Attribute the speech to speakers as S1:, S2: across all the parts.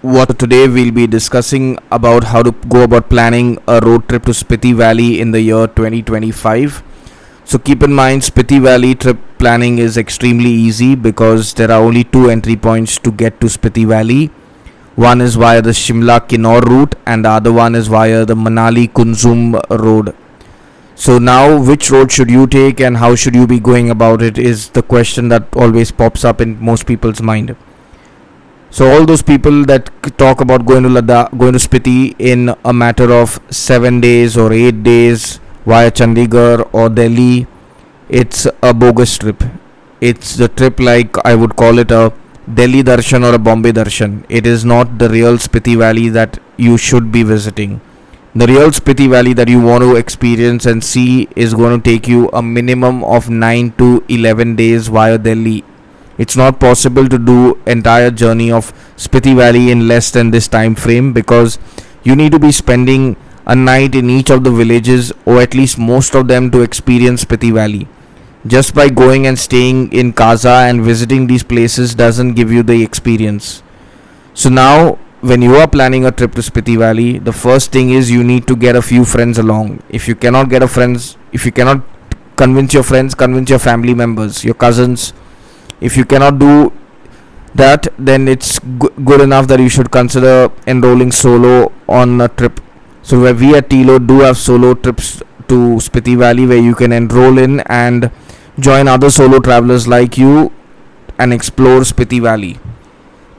S1: what today we'll be discussing about how to go about planning a road trip to Spiti Valley in the year 2025. So keep in mind, Spiti Valley trip planning is extremely easy because there are only two entry points to get to Spiti Valley. One is via the Shimla Kinnaur route and the other one is via the Manali Kunzum road. So now, which road should you take and how should you be going about it is the question that always pops up in most people's mind. So all those people that talk about going to Ladakh, going to Spiti in a matter of 7 days or 8 days via Chandigarh or Delhi, it's a bogus trip. It's the trip like I would call it a Delhi Darshan or a Bombay Darshan. It is not the real Spiti Valley that you should be visiting. The real Spiti Valley that you want to experience and see is going to take you a minimum of 9 to 11 days via Delhi. It's not possible to do entire journey of Spiti Valley in less than this time frame because you need to be spending a night in each of the villages or at least most of them to experience Spiti Valley. Just by going and staying in Kaza and visiting these places doesn't give you the experience. So now when you are planning a trip to Spiti Valley, the first thing is you need to get a few friends along. If you cannot convince your friends, convince your family members, your cousins. If you cannot do that, then it's good enough that you should consider enrolling solo on a trip. So where we at Tilo do have solo trips to Spiti Valley where you can enroll in and join other solo travelers like you and explore Spiti Valley.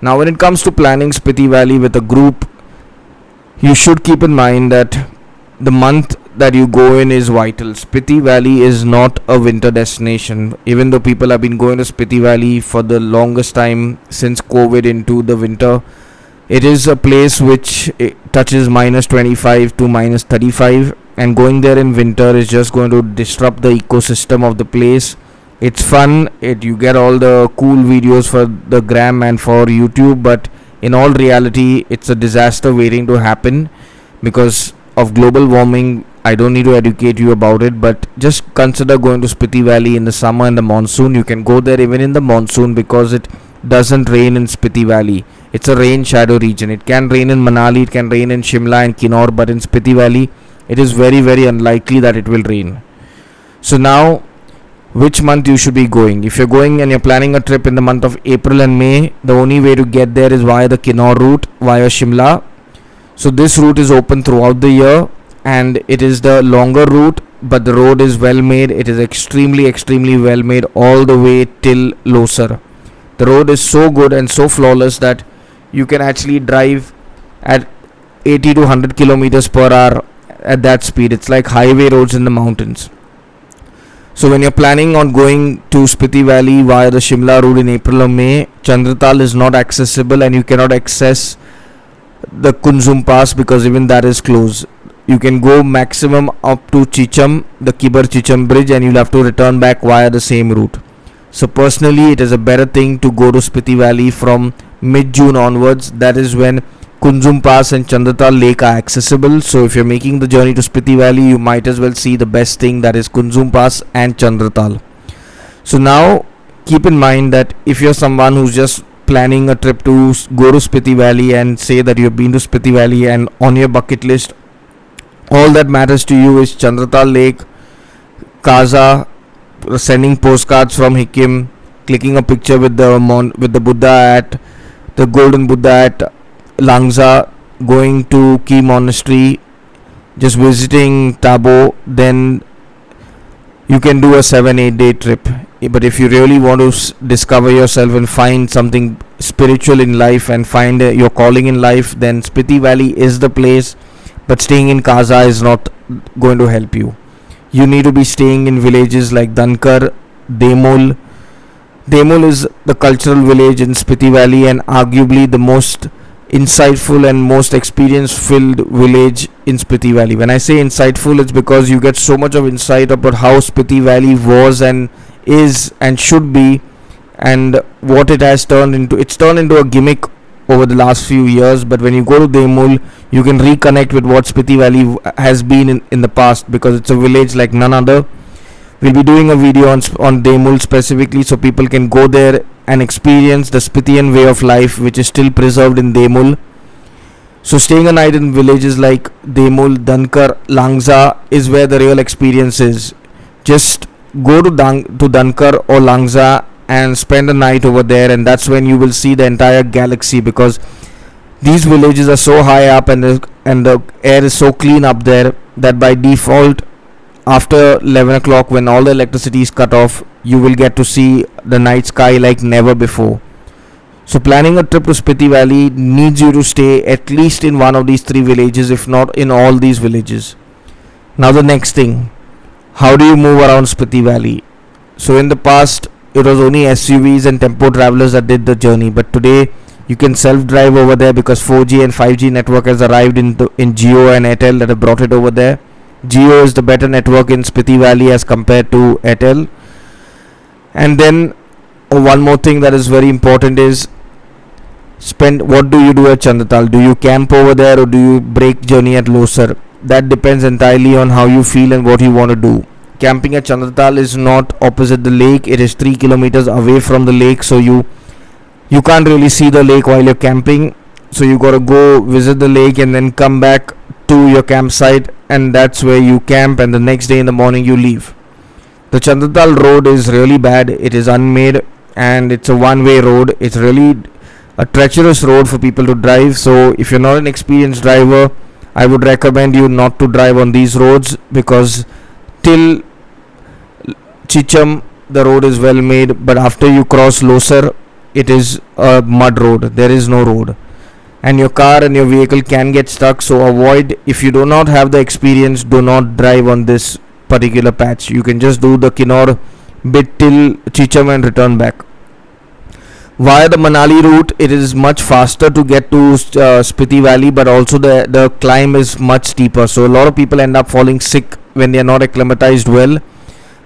S1: Now when it comes to planning Spiti Valley with a group, you should keep in mind that the month that you go in is vital. Spiti Valley is not a winter destination. Even though people have been going to Spiti Valley for the longest time since COVID into the winter, it is a place which touches minus 25 to minus 35, and going there in winter is just going to disrupt the ecosystem of the place. It's fun, you get all the cool videos for the gram and for YouTube, but in all reality it's a disaster waiting to happen because of global warming. I don't need to educate you about it, but just consider going to Spiti Valley in the summer and the monsoon. You can go there even in the monsoon because it doesn't rain in Spiti Valley. It's a rain shadow region. It can rain in Manali, it can rain in Shimla and Kinnaur, but in Spiti Valley it is very very unlikely that it will rain. So now, which month you should be going? If you're going and you're planning a trip in the month of April and May, the only way to get there is via the Kinnaur route via Shimla. So this route is open throughout the year and it is the longer route, but the road is well made. It is extremely well made all the way till Losar. The road is so good and so flawless that you can actually drive at 80 to 100 kilometers per hour at that speed. It's like highway roads in the mountains. So when you're planning on going to Spiti Valley via the Shimla route in April or May, Chandratal is not accessible and you cannot access the Kunzum Pass because even that is closed. You can go maximum up to Chicham, the Kibar Chicham bridge, and you'll have to return back via the same route. So personally it is a better thing to go to Spiti Valley from mid-June onwards. That is when Kunzum Pass and Chandratal Lake are accessible. So if you're making the journey to Spiti Valley, you might as well see the best thing, that is Kunzum Pass and Chandratal. So now keep in mind that if you're someone who's just planning a trip to go to Spiti Valley and say that you've been to Spiti Valley and on your bucket list all that matters to you is Chandratal Lake, Kaza, sending postcards from Hikim, clicking a picture with the Buddha at the Golden Buddha at Langza, going to Key Monastery, just visiting Tabo, then you can do a 7-8 day trip. But if you really want to discover yourself and find something spiritual in life and find your calling in life, then Spiti Valley is the place. But staying in Kaza is not going to help you. You need to be staying in villages like Dankar, Demul. Demul is the cultural village in Spiti Valley and arguably the most insightful and most experience filled village in Spiti Valley. When I say insightful, it's because you get so much of insight about how Spiti Valley was and is and should be and what it has turned into. It's turned into a gimmick over the last few years, but when you go to Demul, you can reconnect with what Spiti Valley has been in the past because it's a village like none other. We'll be doing a video on Demul specifically so people can go there and experience the Spitian way of life which is still preserved in Demul. So staying a night in villages like Demul, Dankar, Langza is where the real experience is. Just go to Dankar or Langza and spend a night over there, and that's when you will see the entire galaxy, because these villages are so high up, and the air is so clean up there that by default after 11 o'clock, when all the electricity is cut off, you will get to see the night sky like never before. So planning a trip to Spiti Valley needs you to stay at least in one of these three villages, if not in all these villages. Now the next thing, how do you move around Spiti Valley? So in the past it was only SUVs and tempo travelers that did the journey, but today you can self-drive over there because 4G and 5G network has arrived in Jio and Airtel that have brought it over there. Jio is the better network in Spiti Valley as compared to Airtel. And then one more thing that is very important is, what do you do at Chandratal? Do you camp over there or do you break journey at Losar? That depends entirely on how you feel and what you want to do. Camping at Chandratal is not opposite the lake. It is 3 kilometers away from the lake, so you can't really see the lake while you're camping. So you gotta go visit the lake and then come back to your campsite, and that's where you camp, and the next day in the morning you leave. The Chandratal road is really bad. It is unmade and it's a one-way road. It's really a treacherous road for people to drive. So if you're not an experienced driver, I would recommend you not to drive on these roads, because till Chicham the road is well made, but after you cross Losar it is a mud road. There is no road, and your car and your vehicle can get stuck. So avoid, if you do not have the experience, do not drive on this particular patch. You can just do the Kinnaur bit till Chicham and return back. Via the Manali route, it is much faster to get to Spiti Valley, but also the climb is much steeper. So a lot of people end up falling sick when they are not acclimatized well.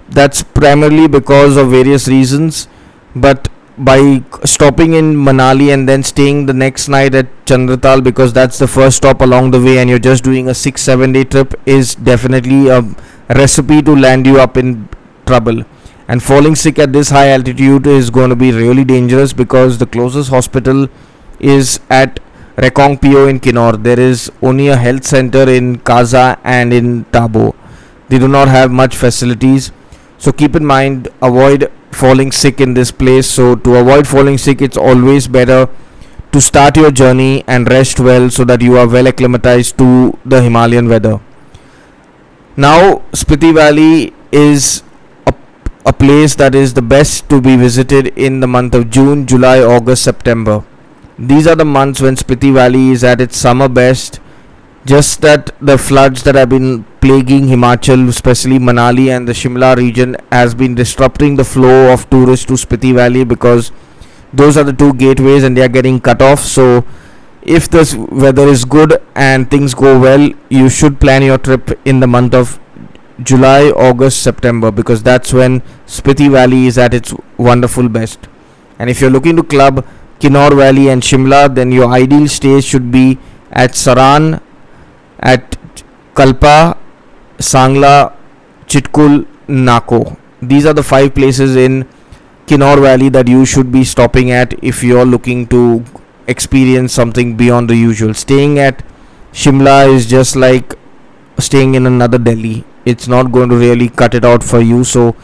S1: That's primarily because of various reasons, but by stopping in Manali and then staying the next night at Chandratal, because that's the first stop along the way, and you're just doing a 6-7 day trip, is definitely a recipe to land you up in trouble. And falling sick at this high altitude is going to be really dangerous, because the closest hospital is at Rekong PO in Kinnaur. There is only a health center in Kaza and in Tabo. They do not have much facilities. So keep in mind, avoid falling sick in this place. So to avoid falling sick, it's always better to start your journey and rest well, so that you are well acclimatized to the Himalayan weather. Now Spiti Valley is a place that is the best to be visited in the month of June, July, August, September. These are the months when Spiti Valley is at its summer best. Just that the floods that have been plaguing Himachal, especially Manali and the Shimla region, has been disrupting the flow of tourists to Spiti Valley, because those are the two gateways and they are getting cut off. So if this weather is good and things go well, you should plan your trip in the month of July, August, September, because that's when Spiti Valley is at its wonderful best. And if you're looking to club Kinnaur Valley and Shimla, then your ideal stays should be at Saran, at Kalpa, Sangla, Chitkul, Nako. These are the 5 places in Kinnaur Valley that you should be stopping at if you're looking to experience something beyond the usual. Staying at Shimla is just like staying in another Delhi. It's not going to really cut it out for you. So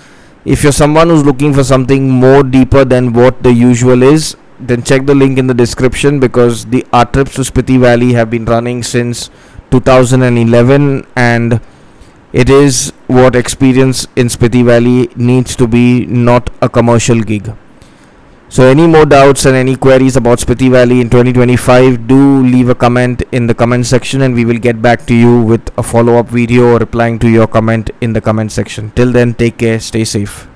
S1: if you're someone who's looking for something more deeper than what the usual is, then check the link in the description, because our trips to Spiti Valley have been running since 2011, and it is what experience in Spiti Valley needs to be, not a commercial gig. So any more doubts and any queries about Spiti Valley in 2025, do leave a comment in the comment section, and we will get back to you with a follow-up video or replying to your comment in the comment section. Till then, take care, stay safe.